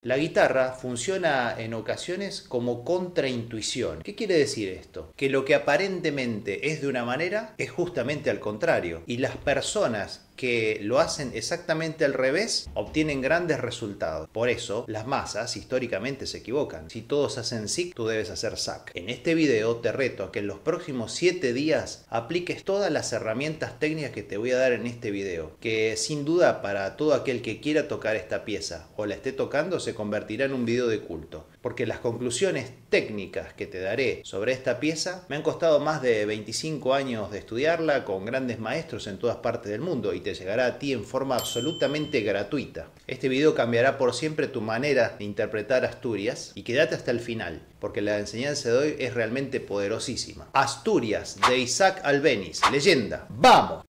La guitarra funciona en ocasiones como contraintuición. ¿Qué quiere decir esto? Que lo que aparentemente es de una manera es justamente al contrario. Y las personas que lo hacen exactamente al revés obtienen grandes resultados. Por eso las masas históricamente se equivocan. Si todos hacen sic, tú debes hacer sac. En este video te reto a que en los próximos 7 días apliques todas las herramientas técnicas que te voy a dar en este video, que sin duda para todo aquel que quiera tocar esta pieza o la esté tocando se convertirá en un video de culto, porque las conclusiones técnicas que te daré sobre esta pieza me han costado más de 25 años de estudiarla con grandes maestros en todas partes del mundo y te llegará a ti en forma absolutamente gratuita. Este video cambiará por siempre tu manera de interpretar Asturias y quédate hasta el final, porque la enseñanza de hoy es realmente poderosísima. Asturias, de Isaac Albéniz, leyenda. ¡Vamos!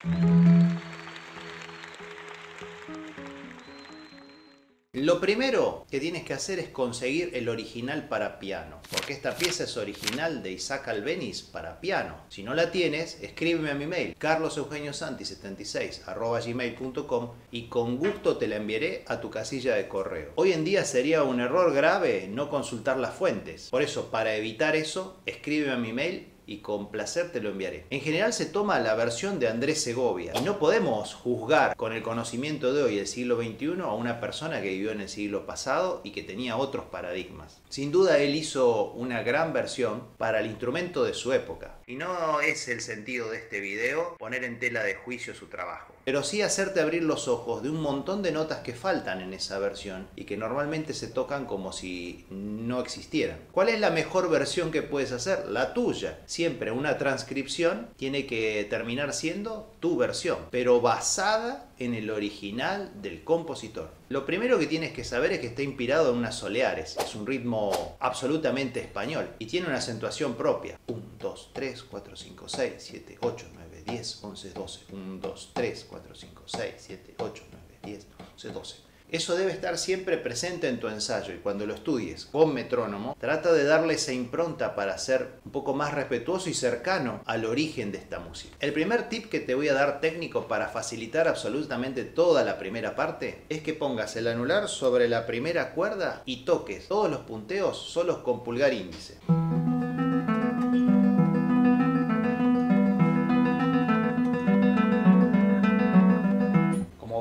Lo primero que tienes que hacer es conseguir el original para piano, porque esta pieza es original de Isaac Albéniz para piano. Si no la tienes, escríbeme a mi mail carloseugeniossanti76@gmail.com y con gusto te la enviaré a tu casilla de correo. Hoy en día sería un error grave no consultar las fuentes. Por eso, para evitar eso, escríbeme a mi mail y con placer te lo enviaré. En general se toma la versión de Andrés Segovia y no podemos juzgar con el conocimiento de hoy del siglo XXI a una persona que vivió en el siglo pasado y que tenía otros paradigmas. Sin duda él hizo una gran versión para el instrumento de su época y no es el sentido de este video poner en tela de juicio su trabajo, pero sí hacerte abrir los ojos de un montón de notas que faltan en esa versión y que normalmente se tocan como si no existieran. ¿Cuál es la mejor versión que puedes hacer? La tuya. Siempre una transcripción tiene que terminar siendo tu versión, pero basada en el original del compositor. Lo primero que tienes que saber es que está inspirado en unas soleares. Es un ritmo absolutamente español y tiene una acentuación propia. 1, 2, 3, 4, 5, 6, 7, 8, 9, 10, 11, 12. 1, 2, 3, 4, 5, 6, 7, 8, 9, 10, 11, 12. Eso debe estar siempre presente en tu ensayo y cuando lo estudies con metrónomo, trata de darle esa impronta para ser un poco más respetuoso y cercano al origen de esta música. El primer tip que te voy a dar técnico para facilitar absolutamente toda la primera parte es que pongas el anular sobre la primera cuerda y toques todos los punteos solos con pulgar índice.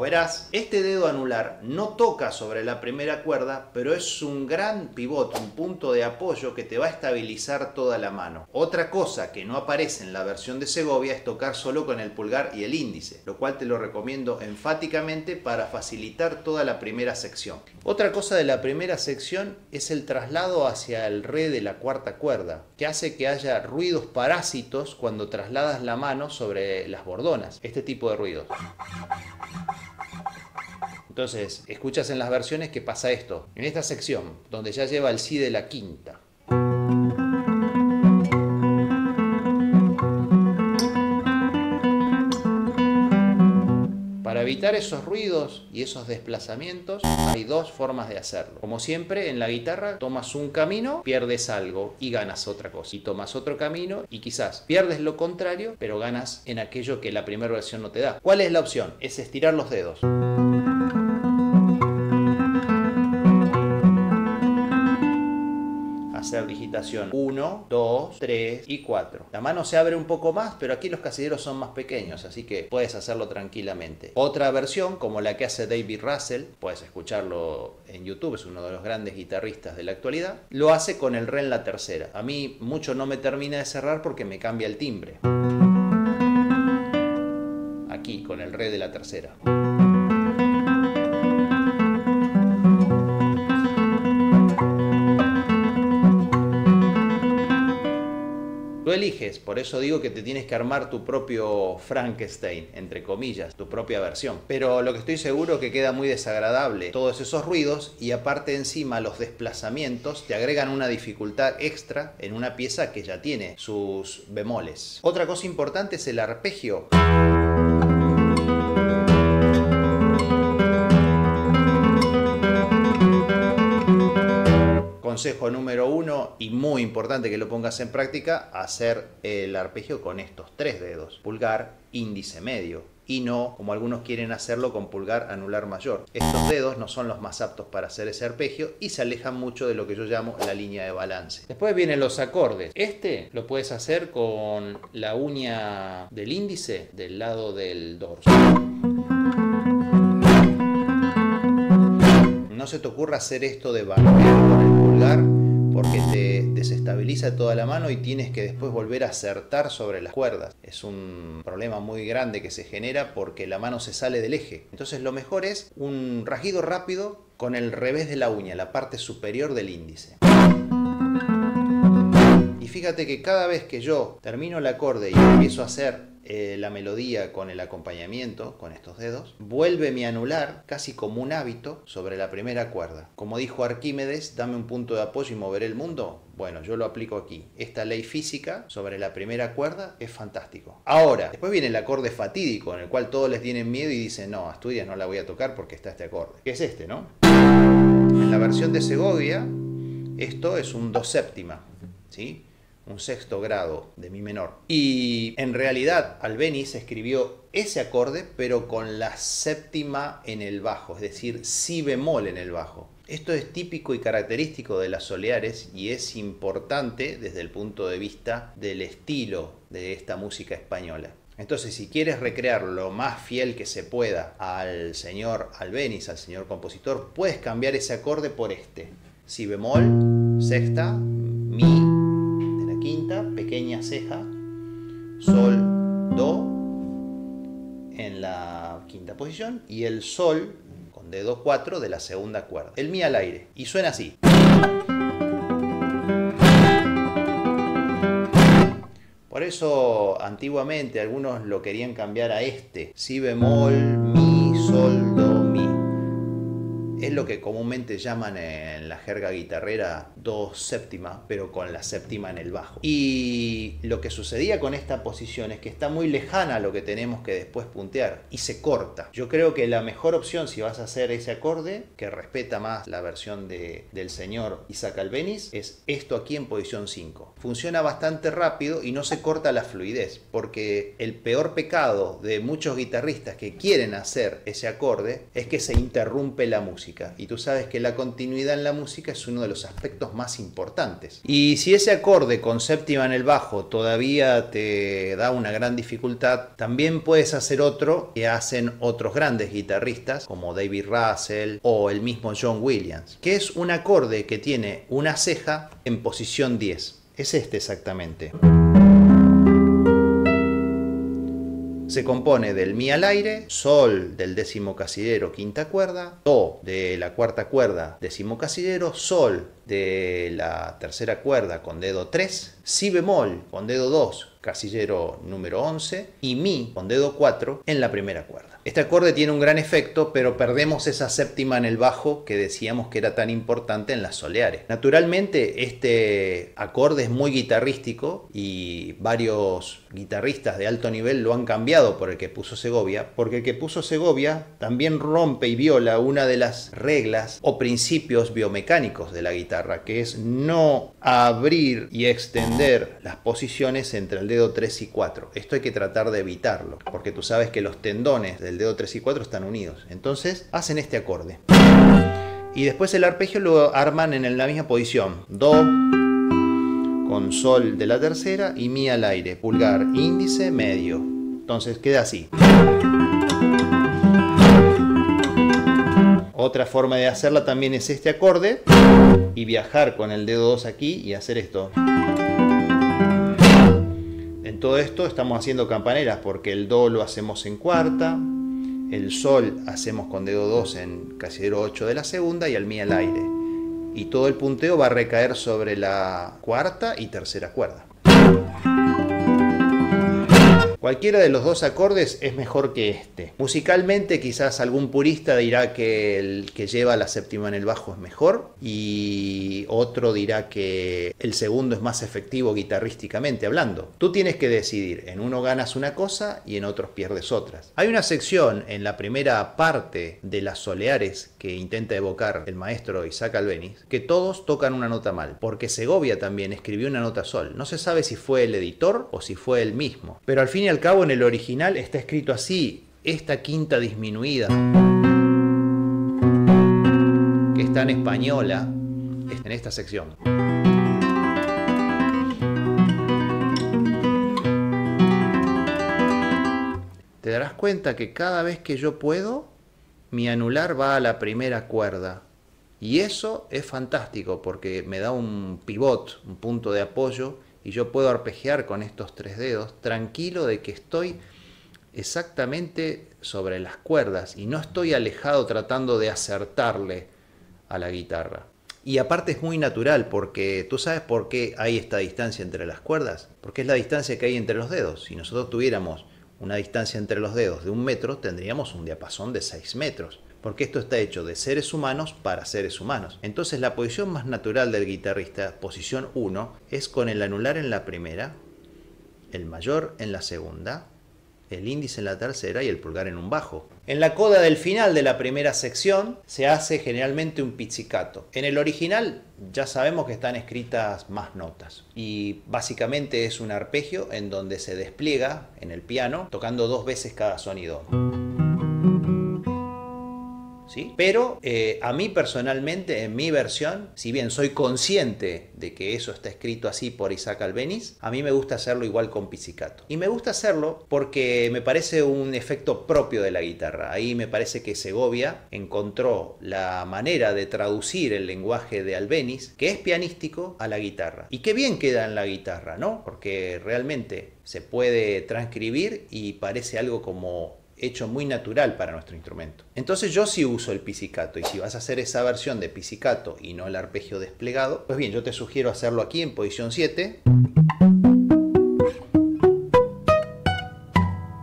Verás, este dedo anular no toca sobre la primera cuerda, pero es un gran pivote, un punto de apoyo que te va a estabilizar toda la mano. Otra cosa que no aparece en la versión de Segovia es tocar solo con el pulgar y el índice, lo cual te lo recomiendo enfáticamente para facilitar toda la primera sección. Otra cosa de la primera sección es el traslado hacia el re de la cuarta cuerda, que hace que haya ruidos parásitos cuando trasladas la mano sobre las bordonas. Este tipo de ruidos. Entonces, escuchas en las versiones que pasa esto. En esta sección, donde ya lleva el si de la quinta. Para evitar esos ruidos y esos desplazamientos, hay dos formas de hacerlo. Como siempre, en la guitarra tomas un camino, pierdes algo y ganas otra cosa. Y tomas otro camino y quizás pierdes lo contrario, pero ganas en aquello que la primera versión no te da. ¿Cuál es la opción? Es estirar los dedos. Hacer digitación 1, 2, 3 y 4. La mano se abre un poco más, pero aquí los casilleros son más pequeños, así que puedes hacerlo tranquilamente. Otra versión, como la que hace David Russell, puedes escucharlo en YouTube, es uno de los grandes guitarristas de la actualidad, lo hace con el re en la tercera. A mí mucho no me termina de cerrar porque me cambia el timbre. Aquí, con el re de la tercera. Tú eliges, por eso digo que te tienes que armar tu propio Frankenstein, entre comillas, tu propia versión. Pero lo que estoy seguro es que queda muy desagradable todos esos ruidos y aparte encima los desplazamientos te agregan una dificultad extra en una pieza que ya tiene sus bemoles. Otra cosa importante es el arpegio. consejo número 1 y muy importante que lo pongas en práctica, hacer el arpegio con estos 3 dedos, pulgar, índice, medio, y no como algunos quieren hacerlo con pulgar, anular, mayor. Estos dedos no son los más aptos para hacer ese arpegio y se alejan mucho de lo que yo llamo la línea de balance. Después vienen los acordes. Este lo puedes hacer con la uña del índice del lado del dorso. No se te ocurra hacer esto de barrer con el pulgar porque te desestabiliza toda la mano y tienes que después volver a acertar sobre las cuerdas. Es un problema muy grande que se genera porque la mano se sale del eje. Entonces lo mejor es un rasguido rápido con el revés de la uña, la parte superior del índice. Y fíjate que cada vez que yo termino el acorde y empiezo a hacer la melodía con el acompañamiento, con estos dedos, vuelve mi anular casi como un hábito sobre la primera cuerda. Como dijo Arquímedes, dame un punto de apoyo y moveré el mundo. Bueno, yo lo aplico aquí. Esta ley física sobre la primera cuerda es fantástico. Ahora, después viene el acorde fatídico, en el cual todos les tienen miedo y dicen, no, Asturias no la voy a tocar porque está este acorde. Que es este, ¿no? En la versión de Segovia, esto es un do séptima, ¿sí? Un sexto grado de mi menor. Y en realidad Albéniz escribió ese acorde pero con la séptima en el bajo, es decir, si bemol en el bajo. Esto es típico y característico de las soleares y es importante desde el punto de vista del estilo de esta música española. Entonces, si quieres recrear lo más fiel que se pueda al señor Albéniz, al señor compositor, puedes cambiar ese acorde por este. Si bemol, sexta, mi, quinta, pequeña ceja, sol, do en la quinta posición y el sol con dedo 4 de la segunda cuerda. El mi al aire y suena así. Por eso antiguamente algunos lo querían cambiar a este, si bemol, mi, sol, do, mi. Es lo que comúnmente llaman en la jerga guitarrera do séptima, pero con la séptima en el bajo. Y lo que sucedía con esta posición es que está muy lejana a lo que tenemos que después puntear y se corta. Yo creo que la mejor opción si vas a hacer ese acorde, que respeta más la versión del señor Isaac Albéniz, es esto aquí en posición 5. Funciona bastante rápido y no se corta la fluidez, porque el peor pecado de muchos guitarristas que quieren hacer ese acorde es que se interrumpe la música. Y tú sabes que la continuidad en la música es uno de los aspectos más importantes. Y si ese acorde con séptima en el bajo todavía te da una gran dificultad, también puedes hacer otro que hacen otros grandes guitarristas como David Russell o el mismo John Williams, que es un acorde que tiene una ceja en posición 10. Es este exactamente. Se compone del mi al aire, sol del décimo casillero, quinta cuerda, do de la cuarta cuerda, décimo casillero, sol de la tercera cuerda con dedo 3, si bemol con dedo 2, casillero número 11, y mi con dedo 4 en la primera cuerda. Este acorde tiene un gran efecto, pero perdemos esa séptima en el bajo que decíamos que era tan importante en las soleares. Naturalmente, este acorde es muy guitarrístico y varios guitarristas de alto nivel lo han cambiado por el que puso Segovia, porque el que puso Segovia también rompe y viola una de las reglas o principios biomecánicos de la guitarra, que es no abrir y extender las posiciones entre el dedo 3 y 4. Esto hay que tratar de evitarlo, porque tú sabes que los tendones del dedo 3 y 4 están unidos. Entonces hacen este acorde. Y después el arpegio lo arman en la misma posición. Do con sol de la tercera y mi al aire. Pulgar, índice, medio. Entonces queda así. Otra forma de hacerla también es este acorde y viajar con el dedo 2 aquí y hacer esto. En todo esto estamos haciendo campaneras porque el do lo hacemos en cuarta, el sol hacemos con dedo 2 en casillero 8 de la segunda y el mi al aire. Y todo el punteo va a recaer sobre la cuarta y tercera cuerda. Cualquiera de los dos acordes es mejor que este. Musicalmente quizás algún purista dirá que el que lleva la séptima en el bajo es mejor y otro dirá que el segundo es más efectivo guitarrísticamente hablando. Tú tienes que decidir, en uno ganas una cosa y en otros pierdes otras. Hay una sección en la primera parte de las Soleares que intenta evocar el maestro Isaac Albéniz, que todos tocan una nota mal, porque Segovia también escribió una nota sol. No se sabe si fue el editor o si fue él mismo, pero al fin y al cabo en el original está escrito así, esta quinta disminuida, que está en española, en esta sección. Te darás cuenta que cada vez que yo puedo, mi anular va a la primera cuerda. Y eso es fantástico porque me da un pivot, un punto de apoyo, y yo puedo arpegiar con estos tres dedos, tranquilo de que estoy exactamente sobre las cuerdas y no estoy alejado tratando de acertarle a la guitarra. Y aparte es muy natural porque tú sabes por qué hay esta distancia entre las cuerdas, porque es la distancia que hay entre los dedos. Si nosotros tuviéramos una distancia entre los dedos de 1 metro, tendríamos un diapasón de 6 metros. Porque esto está hecho de seres humanos para seres humanos. Entonces la posición más natural del guitarrista, posición 1, es con el anular en la primera, el mayor en la segunda, el índice en la tercera y el pulgar en un bajo. En la coda del final de la primera sección se hace generalmente un pizzicato. En el original ya sabemos que están escritas más notas y básicamente es un arpegio en donde se despliega en el piano tocando 2 veces cada sonido. ¿Sí? Pero a mí personalmente, en mi versión, si bien soy consciente de que eso está escrito así por Isaac Albéniz, a mí me gusta hacerlo igual con pizzicato. Y me gusta hacerlo porque me parece un efecto propio de la guitarra. Ahí me parece que Segovia encontró la manera de traducir el lenguaje de Albéniz, que es pianístico, a la guitarra. Y qué bien queda en la guitarra, ¿no? Porque realmente se puede transcribir y parece algo como hecho muy natural para nuestro instrumento. Entonces yo sí uso el pizzicato, y si vas a hacer esa versión de pizzicato y no el arpegio desplegado, pues bien, yo te sugiero hacerlo aquí en posición 7.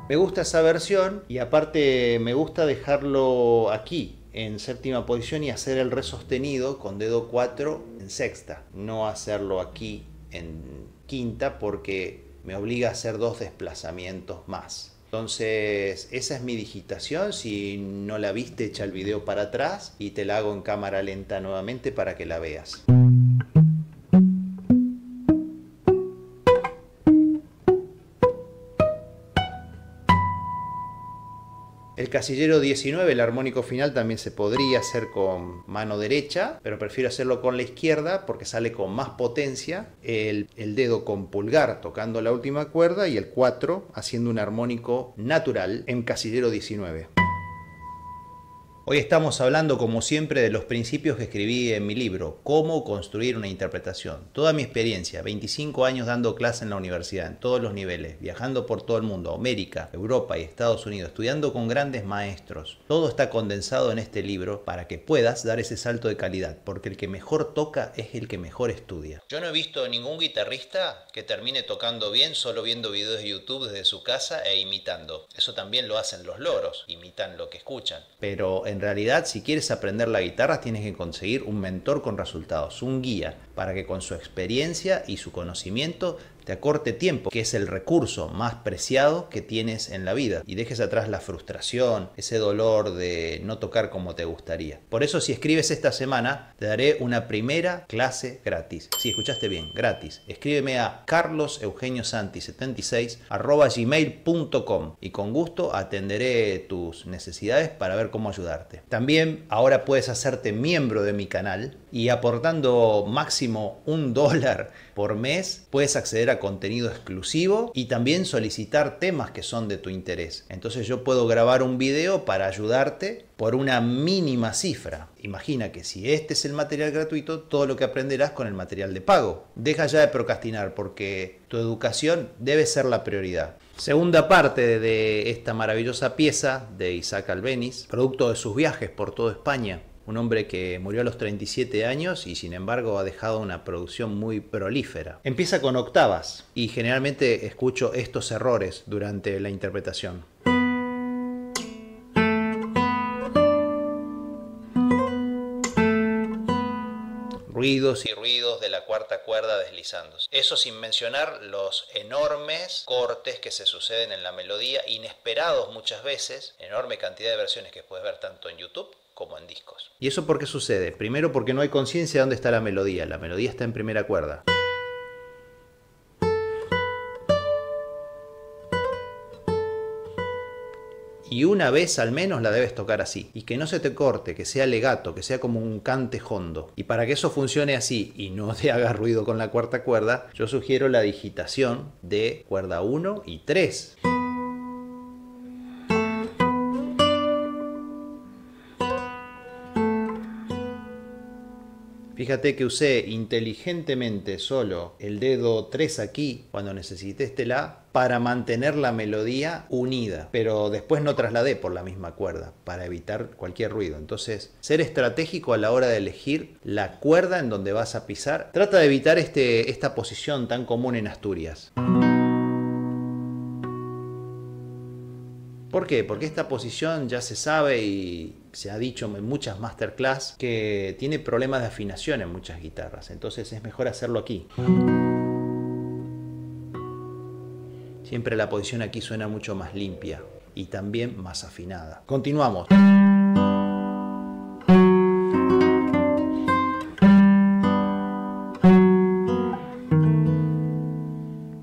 Me gusta esa versión y aparte me gusta dejarlo aquí en séptima posición y hacer el re sostenido con dedo 4 en sexta, no hacerlo aquí en quinta porque me obliga a hacer 2 desplazamientos más. Entonces esa es mi digitación. Si no la viste, echa el video para atrás y te la hago en cámara lenta nuevamente para que la veas. El casillero 19, el armónico final, también se podría hacer con mano derecha, pero prefiero hacerlo con la izquierda porque sale con más potencia. El dedo con pulgar tocando la última cuerda y el 4 haciendo un armónico natural en casillero 19. Hoy estamos hablando, como siempre, de los principios que escribí en mi libro, Cómo construir una interpretación. Toda mi experiencia, 25 años dando clase en la universidad, en todos los niveles, viajando por todo el mundo, América, Europa y Estados Unidos, estudiando con grandes maestros. Todo está condensado en este libro para que puedas dar ese salto de calidad, porque el que mejor toca es el que mejor estudia. Yo no he visto ningún guitarrista que termine tocando bien solo viendo videos de YouTube desde su casa e imitando. Eso también lo hacen los loros, imitan lo que escuchan. Pero en realidad, si quieres aprender la guitarra, tienes que conseguir un mentor con resultados, un guía, para que con su experiencia y su conocimiento te acorte tiempo, que es el recurso más preciado que tienes en la vida, y dejes atrás la frustración, ese dolor de no tocar como te gustaría. Por eso, si escribes esta semana, te daré una primera clase gratis. Sí, escuchaste bien, gratis. Escríbeme a carloseugeniosanti76@gmail.com y con gusto atenderé tus necesidades para ver cómo ayudarte. También ahora puedes hacerte miembro de mi canal y aportando máximo $1 por mes puedes acceder a contenido exclusivo y también solicitar temas que son de tu interés. Entonces yo puedo grabar un video para ayudarte por una mínima cifra. Imagina que si este es el material gratuito, todo lo que aprenderás con el material de pago. Deja ya de procrastinar porque tu educación debe ser la prioridad. Segunda parte de esta maravillosa pieza de Isaac Albéniz, producto de sus viajes por toda España. un hombre que murió a los 37 años y sin embargo ha dejado una producción muy prolífera. Empieza con octavas y generalmente escucho estos errores durante la interpretación. Ruidos y ruidos de la cuarta cuerda deslizándose. Eso sin mencionar los enormes cortes que se suceden en la melodía, inesperados muchas veces, enorme cantidad de versiones que puedes ver tanto en YouTube como en discos. ¿Y eso por qué sucede? Primero porque no hay conciencia de dónde está la melodía está en primera cuerda. Y una vez al menos la debes tocar así. Y que no se te corte, que sea legato, que sea como un cante hondo. Y para que eso funcione así y no te haga ruido con la cuarta cuerda, yo sugiero la digitación de cuerda 1 y 3. Fíjate que usé inteligentemente solo el dedo 3 aquí, cuando necesité este La, para mantener la melodía unida, pero después no trasladé por la misma cuerda, para evitar cualquier ruido. Entonces, ser estratégico a la hora de elegir la cuerda en donde vas a pisar. Trata de evitar esta posición tan común en Asturias. ¿Por qué? Porque esta posición ya se sabe y se ha dicho en muchas masterclass que tiene problemas de afinación en muchas guitarras. Entonces es mejor hacerlo aquí. Siempre la posición aquí suena mucho más limpia y también más afinada. Continuamos.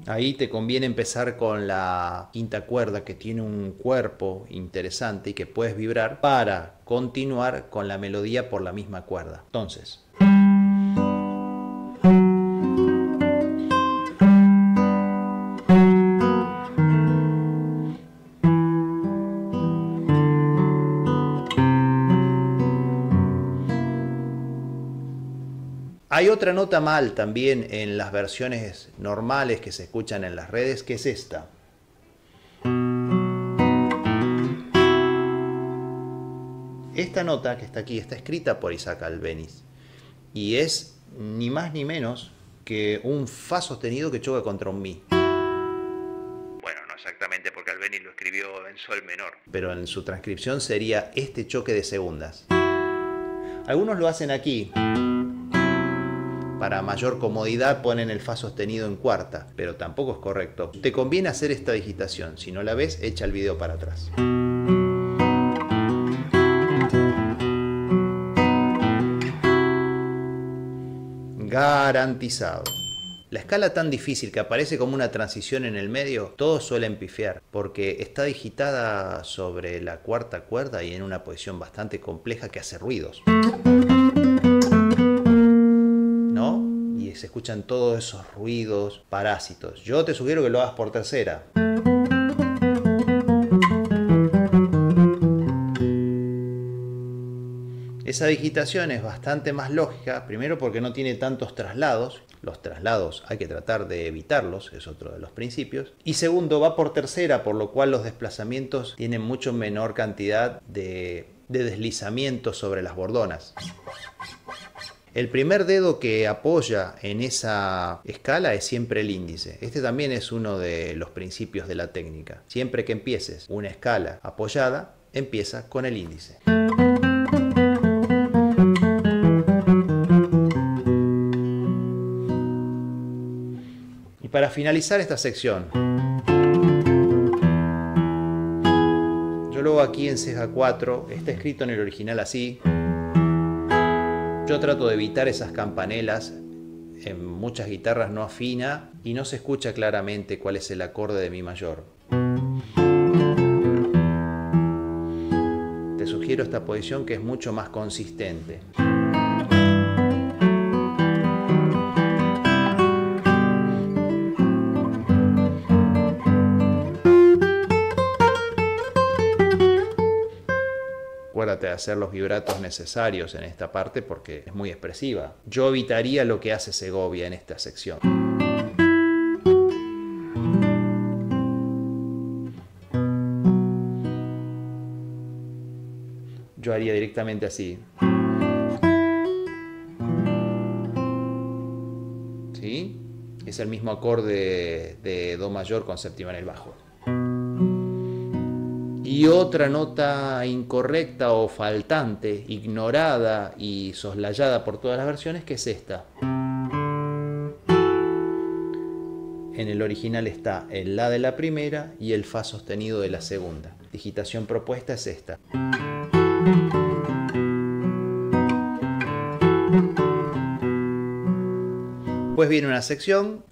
Ahí te conviene empezar con la quinta cuerda, que tiene un cuerpo interesante y que puedes vibrar para continuar con la melodía por la misma cuerda. Entonces, hay otra nota mal también en las versiones normales que se escuchan en las redes, que es esta. Esta nota que está aquí está escrita por Isaac Albéniz y es ni más ni menos que un Fa sostenido que choca contra un Mi. Bueno, no exactamente porque Albéniz lo escribió en Sol menor, pero en su transcripción sería este choque de segundas. Algunos lo hacen aquí. Para mayor comodidad ponen el Fa sostenido en cuarta, pero tampoco es correcto. Te conviene hacer esta digitación. Si no la ves, echa el video para atrás. Garantizado. La escala tan difícil que aparece como una transición en el medio, todos suelen pifiar, porque está digitada sobre la cuarta cuerda y en una posición bastante compleja que hace ruidos. Se escuchan todos esos ruidos parásitos. Yo te sugiero que lo hagas por tercera. Esa digitación es bastante más lógica, primero porque no tiene tantos traslados. Los traslados hay que tratar de evitarlos, es otro de los principios. Y segundo, va por tercera, por lo cual los desplazamientos tienen mucho menor cantidad de deslizamientos sobre las bordonas. El primer dedo que apoya en esa escala es siempre el índice. Este también es uno de los principios de la técnica. Siempre que empieces una escala apoyada, empieza con el índice. Y para finalizar esta sección, yo lo hago aquí en ceja 4, está escrito en el original así. Yo trato de evitar esas campanelas, en muchas guitarras no afina y no se escucha claramente cuál es el acorde de Mi mayor. Te sugiero esta posición que es mucho más consistente. Acuérdate de hacer los vibratos necesarios en esta parte porque es muy expresiva. Yo evitaría lo que hace Segovia en esta sección. Yo haría directamente así. Es el mismo acorde de Do mayor con séptima en el bajo. Y otra nota incorrecta o faltante, ignorada y soslayada por todas las versiones, que es esta. En el original está el La de la primera y el Fa sostenido de la segunda. Digitación propuesta es esta. Después viene una sección.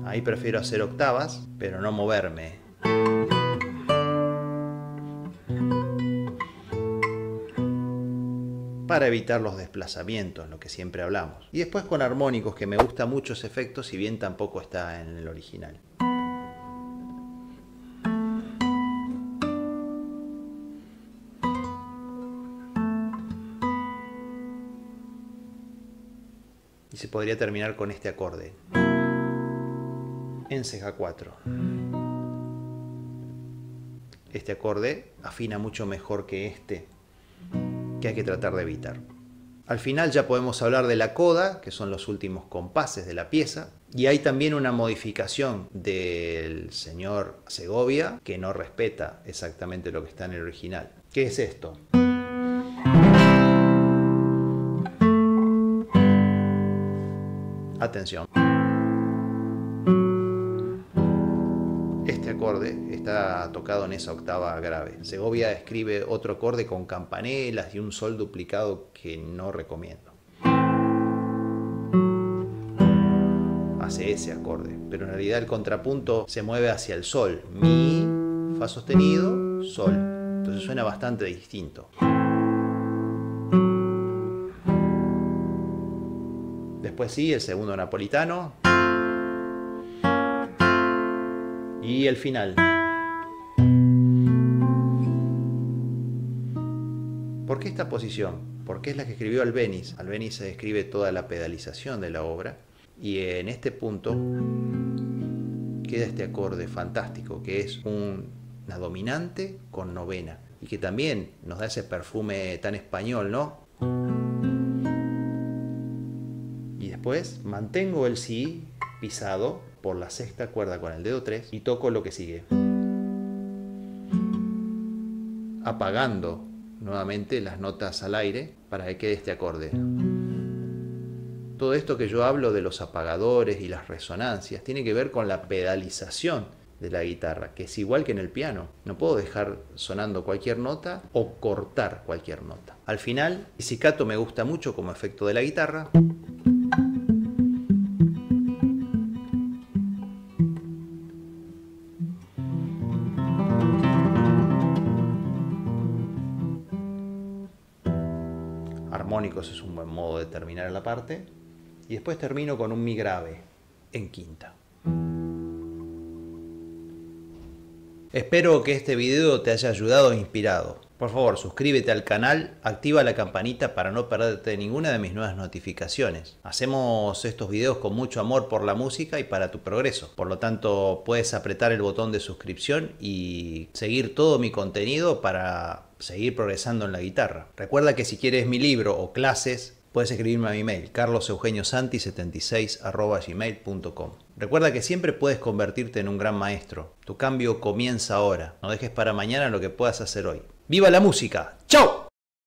Ahí prefiero hacer octavas, pero no moverme. Para evitar los desplazamientos, lo que siempre hablamos. Y después con armónicos, que me gusta mucho ese efecto, si bien tampoco está en el original. Y se podría terminar con este acorde. En ceja 4. Este acorde afina mucho mejor que este, que hay que tratar de evitar. Al final ya podemos hablar de la coda, que son los últimos compases de la pieza, y hay también una modificación del señor Segovia que no respeta exactamente lo que está en el original. ¿Qué es esto? Atención. Este acorde está tocado en esa octava grave. Segovia escribe otro acorde con campanelas y un sol duplicado que no recomiendo. Hace ese acorde, pero en realidad el contrapunto se mueve hacia el sol. Mi, Fa sostenido, sol. Entonces suena bastante distinto. Después sí, el segundo napolitano. Y el final. ¿Por qué esta posición? Porque es la que escribió Albéniz. Albéniz escribe toda la pedalización de la obra. Y en este punto queda este acorde fantástico, que es una dominante con novena. Y que también nos da ese perfume tan español, ¿no? Y después mantengo el Si pisado por la sexta cuerda con el dedo 3 y toco lo que sigue, apagando nuevamente las notas al aire para que quede este acorde. Todo esto que yo hablo de los apagadores y las resonancias tiene que ver con la pedalización de la guitarra, que es igual que en el piano. No puedo dejar sonando cualquier nota o cortar cualquier nota. Al final, el pizzicato me gusta mucho como efecto de la guitarra. Armónicos es un buen modo de terminar la parte. Y después termino con un Mi grave en quinta. Espero que este video te haya ayudado e inspirado. Por favor, suscríbete al canal, activa la campanita para no perderte ninguna de mis nuevas notificaciones. Hacemos estos videos con mucho amor por la música y para tu progreso. Por lo tanto, puedes apretar el botón de suscripción y seguir todo mi contenido para seguir progresando en la guitarra. Recuerda que si quieres mi libro o clases, puedes escribirme a mi mail, carloseugeniossanti76@gmail.com. Recuerda que siempre puedes convertirte en un gran maestro. Tu cambio comienza ahora. No dejes para mañana lo que puedas hacer hoy. ¡Viva la música! ¡Chao!